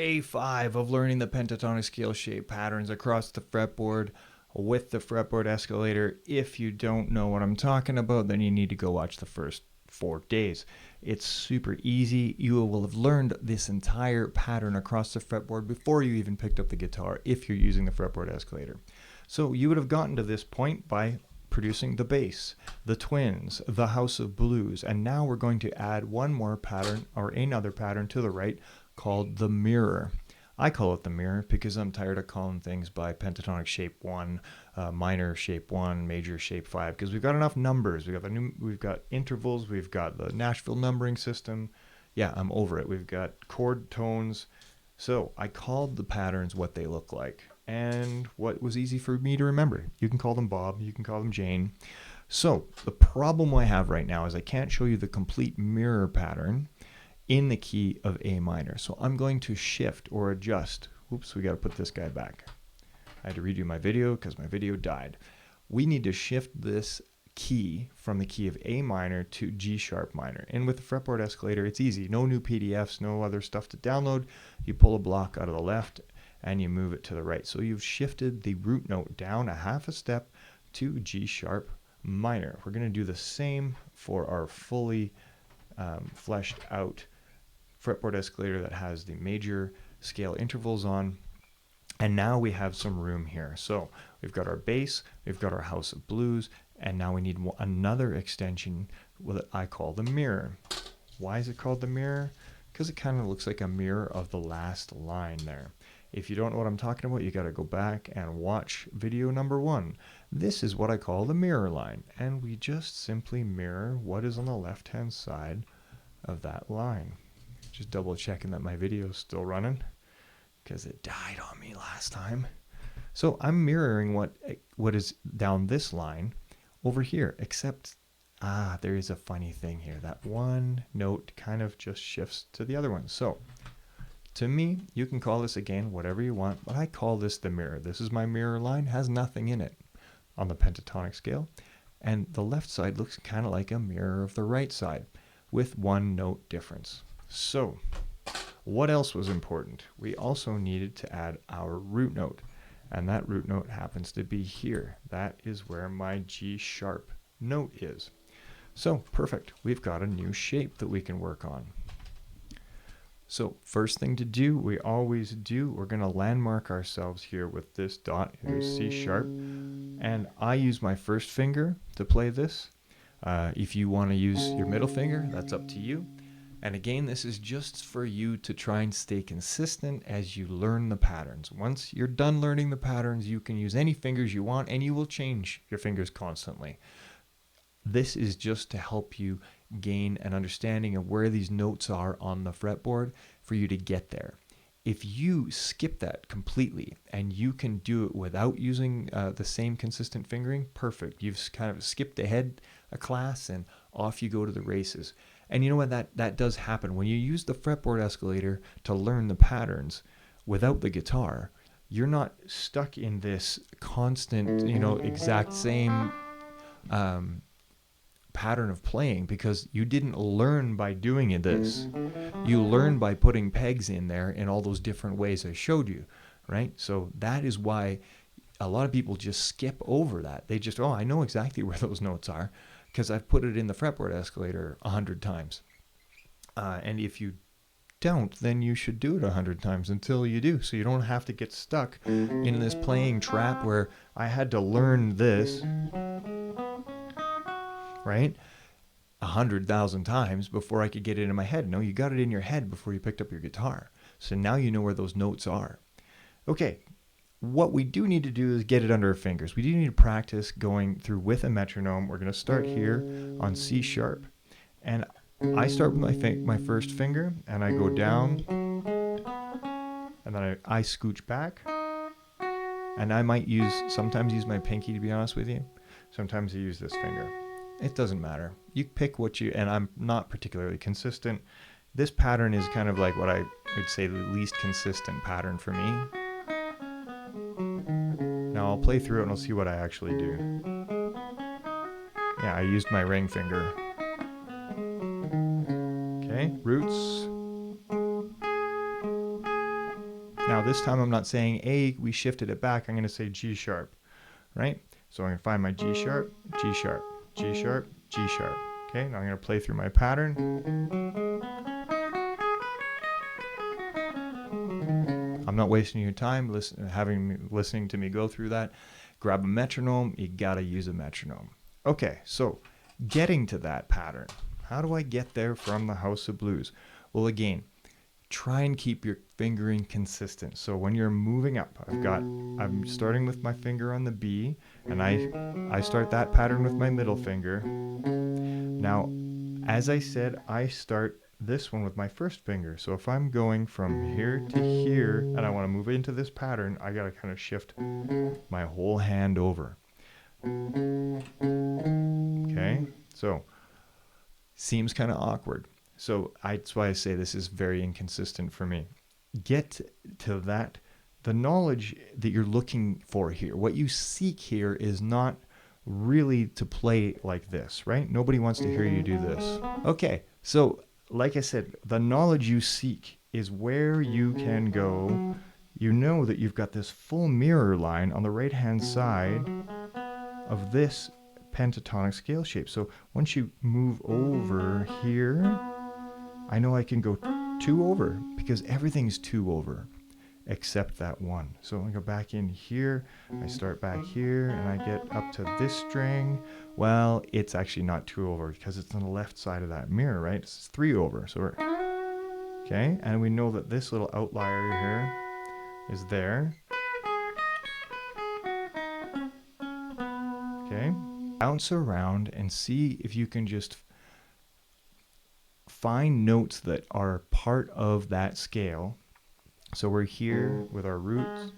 day 5 of learning the pentatonic scale shape patterns across the fretboard with the fretboard escalator. If you don't know what I'm talking about, then you need to go watch the first 4 days. It's super easy. You will have learned this entire pattern across the fretboard before you even picked up the guitar if you're using the fretboard escalator. So you would have gotten to this point by producing the bass, the twins, the house of blues, and now we're going to add one more pattern or another pattern to the right called the mirror. I call it the mirror because I'm tired of calling things by pentatonic shape 1, minor shape 1, major shape 5, because we've got enough numbers. We've got intervals, we've got the Nashville numbering system. Yeah, I'm over it. We've got chord tones. So I called the patterns what they look like and what was easy for me to remember. You can call them Bob, you can call them Jane. So the problem I have right now is I can't show you the complete mirror pattern in the key of A minor. So I'm going to shift or adjust. Oops, we got to put this guy back. I had to redo my video because my video died. We need to shift this key from the key of A minor to G sharp minor. And with the fretboard escalator, it's easy. No new PDFs, no other stuff to download. You pull a block out of the left and you move it to the right. So you've shifted the root note down a half a step to G sharp minor. We're going to do the same for our fully fleshed out fretboard escalator that has the major scale intervals on. And now we have some room here. So we've got our bass, we've got our house of blues, and now we need another extension that I call the mirror. Why is it called the mirror? Because it kind of looks like a mirror of the last line there. If you don't know what I'm talking about, you got to go back and watch video number 1. This is what I call the mirror line. And we just simply mirror what is on the left-hand side of that line. Just double checking that my video is still running because it died on me last time. So I'm mirroring what is down this line over here, except there is a funny thing here. That one note kind of just shifts to the other one. So to me, you can call this again whatever you want, but I call this the mirror. This is my mirror line, has nothing in it on the pentatonic scale. And the left side looks kind of like a mirror of the right side with one note difference. So what else was important? We also needed to add our root note, and that root note happens to be here. That is where my G sharp note is. So perfect. We've got a new shape that we can work on. So first thing to do, we always do, we're going to landmark ourselves here with this dot. Here's C sharp. And I use my first finger to play this. If you want to use your middle finger, that's up to you. And again, this is just for you to try and stay consistent as you learn the patterns. Once you're done learning the patterns, you can use any fingers you want and you will change your fingers constantly. This is just to help you gain an understanding of where these notes are on the fretboard for you to get there. If you skip that completely and you can do it without using the same consistent fingering, perfect. You've kind of skipped ahead a class and off you go to the races. And you know what, that does happen. When you use the fretboard escalator to learn the patterns without the guitar, you're not stuck in this constant, exact same pattern of playing because you didn't learn by doing this. You learn by putting pegs in there in all those different ways I showed you, right? So that is why a lot of people just skip over that. They just, I know exactly where those notes are because I've put it in the fretboard escalator 100 times. And if you don't, then you should do it 100 times until you do. So you don't have to get stuck in this playing trap where I had to learn this, right, 100,000 times before I could get it in my head. No, you got it in your head before you picked up your guitar. So now you know where those notes are. Okay, what we do need to do is get it under our fingers. We do need to practice going through with a metronome. We're going to start here on C sharp. And I start with my first finger, and I go down, and then I scooch back. And I might sometimes use my pinky, to be honest with you. Sometimes I use this finger. It doesn't matter. You pick and I'm not particularly consistent. This pattern is kind of like what I would say the least consistent pattern for me. Now I'll play through it and I'll see what I actually do. Yeah, I used my ring finger. Okay, roots. Now this time I'm not saying A, we shifted it back. I'm going to say G sharp, right? So I'm going to find my G sharp, G sharp, G sharp, G sharp. Okay, now I'm going to play through my pattern. I'm not wasting your time listening to me go through that. Grab a metronome. You got to use a metronome. Okay, so getting to that pattern. How do I get there from the House of Blues? Well, again, try and keep your fingering consistent. So when you're moving up, I'm starting with my finger on the B, and I start that pattern with my middle finger. Now, as I said, I start this one with my first finger. So if I'm going from here to here, and I want to move into this pattern, I got to kind of shift my whole hand over. Okay, so seems kind of awkward. So that's why I say this is very inconsistent for me. Get to that, the knowledge that you're looking for here. What you seek here is not really to play like this, right? Nobody wants to hear you do this. Okay, so like I said, the knowledge you seek is where you can go. You know that you've got this full mirror line on the right-hand side of this pentatonic scale shape. So once you move over here, I know I can go 2 over because everything's 2 over except that one. So I go back in here, I start back here, and I get up to this string. Well, it's actually not 2 over because it's on the left side of that mirror, right? It's 3 over. So we're okay, and we know that this little outlier here is there. Okay, bounce around and see if you can just find notes that are part of that scale. So we're here with our roots.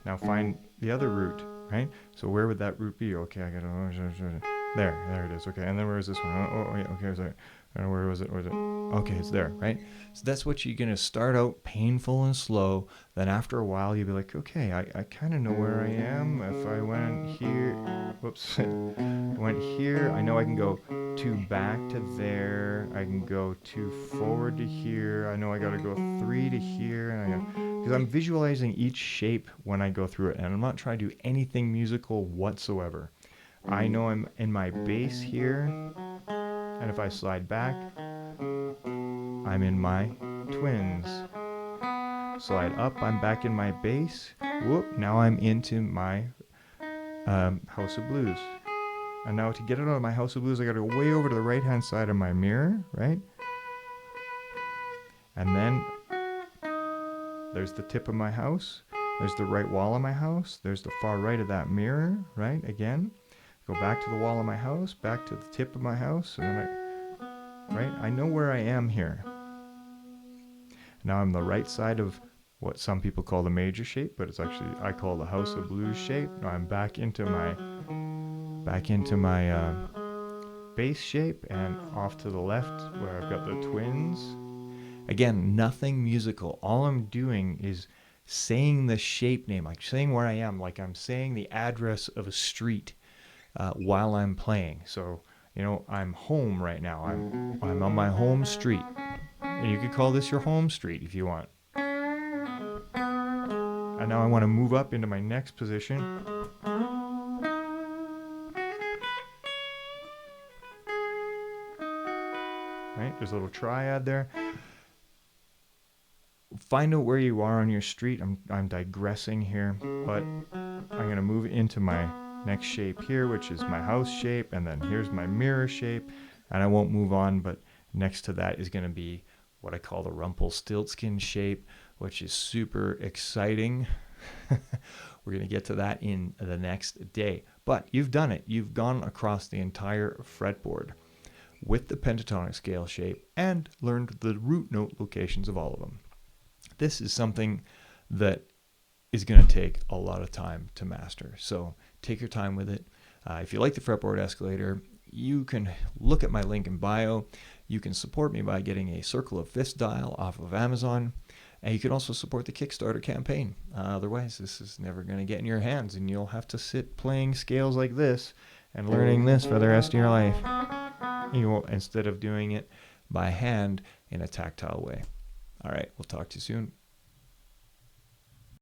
Now find the other root, right? So where would that root be? Okay, I got to there it is. Okay, and then where is this one? Oh yeah, okay, sorry. Where was it? Okay, it's there, right? So that's what you're gonna start out painful and slow. Then after a while, you'll be like, okay, I kind of know where I am. If I went here, whoops, went here, I know I can go 2 back to there. I can go 2 forward to here. I know I gotta go 3 to here, and because I'm visualizing each shape when I go through it, and I'm not trying to do anything musical whatsoever. I know I'm in my bass here, and if I slide back, I'm in my twins. Slide up, I'm back in my bass. Whoop, now I'm into my House of Blues. And now to get it out of my House of Blues, I gotta go way over to the right-hand side of my mirror, right? And then there's the tip of my house. There's the right wall of my house. There's the far right of that mirror, right? Again. Go back to the wall of my house, back to the tip of my house, and then right? I know where I am here. Now I'm the right side of what some people call the major shape, but it's actually, I call the House of Blues shape. Now I'm back into my bass shape and off to the left where I've got the twins. Again, nothing musical. All I'm doing is saying the shape name, like saying where I am, like I'm saying the address of a street. While I'm playing. So, you know, I'm home right now. I'm on my home street. And you could call this your home street if you want. And now I want to move up into my next position. Right? There's a little triad there. Find out where you are on your street. I'm digressing here, but I'm going to move into my next shape here, which is my house shape, and then here's my mirror shape, and I won't move on, but next to that is going to be what I call the Rumpelstiltskin shape, which is super exciting. We're going to get to that in the next day, but you've done it. You've gone across the entire fretboard with the pentatonic scale shape and learned the root note locations of all of them. This is something that is going to take a lot of time to master. So take your time with it. If you like the Fretboard escalator, you can look at my link in bio. You can support me by getting a Circle of Fists dial off of Amazon. And you can also support the Kickstarter campaign. Otherwise, this is never going to get in your hands, and you'll have to sit playing scales like this and learning this for the rest of your life. Instead of doing it by hand in a tactile way. All right, we'll talk to you soon.